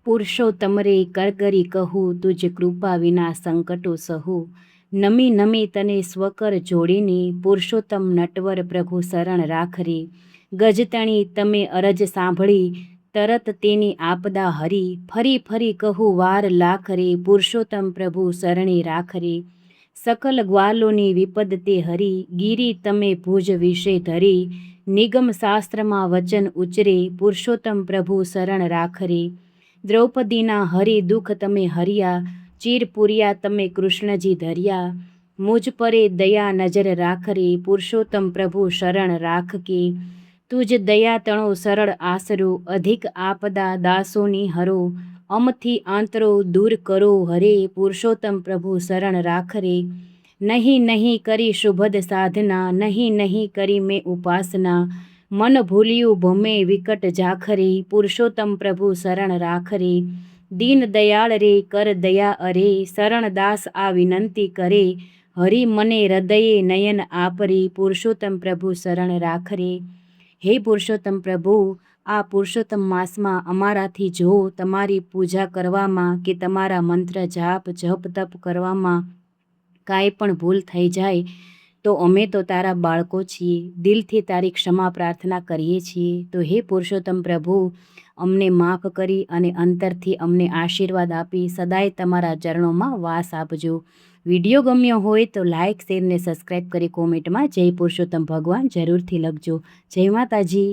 પુરુષોત્તમ રે કરગરી કહું, તુજ કૃપા વિના સંકટો સહુ. નમી નમી તને સ્વકર જોડીને, પુરુષોત્તમ નટવર પ્રભુ શરણ રાખ રે. ગજતણી તમે અરજ સાંભળી, તરત તેની આપદા હરી. ફરી ફરી કહું વાર લાખ રે, પુરુષોત્તમ પ્રભુ શરણે રાખ રે. સકલ ગ્વાલોની વિપદ તે હરી, ગીરી તમે ભુજ વિશે ધરી. નિગમ શાસ્ત્રમાં વચન ઉચરે, પુરુષોત્તમ પ્રભુ શરણ રાખ રે. દ્રૌપદીના હરી દુઃખ તમે હર્યા, ચીરપુરિયા તમે કૃષ્ણજી ધર્યા. મુજ પરે દયા નજર રાખ રે, પુરુષોત્તમ પ્રભુ શરણ રાખ કે. તુજ દયા તણો સરળ આસરો, અધિક આપદા દાસોની હરો. અમથી આંતરો દૂર કરો હરે, પુરુષોત્તમ પ્રભુ શરણ રાખ રે. નહીં નહીં કરી શુભદ સાધના, નહીં નહીં કરી મેં ઉપાસના. મન ભૂલ્યું ભમે વિકટ જાખરે, પુરુષોત્તમ પ્રભુ શરણ રાખ રે. દીન દયાળ રે કર દયા અરે, શરણદાસ આ વિનંતી કરે. હરિ મને હૃદયે નયન આપરે, પુરુષોત્તમ પ્રભુ શરણ રાખ રે. હે પુરુષોત્તમ પ્રભુ, આ પુરુષોત્તમ માસમાં અમારાથી જો તમારી પૂજા કરવામાં કે તમારા મંત્ર જાપ જપ તપ કરવામાં કાંઈ પણ ભૂલ થઈ જાય તો અમે તો તારા બાળકો છીએ, દિલથી તારી ક્ષમા પ્રાર્થના કરીએ છીએ. તો હે પુરુષોત્તમ પ્રભુ, અમને માફ કરી અને અંતરથી અમને આશીર્વાદ આપી સદાય તમારા ચરણોમાં વાસ આપજો. વિડીયો ગમ્યો હોય તો લાઇક શેર ને સબસ્ક્રાઈબ કરી કોમેન્ટમાં જય પુરુષોત્તમ ભગવાન જરૂરથી લખજો. જય માતાજી.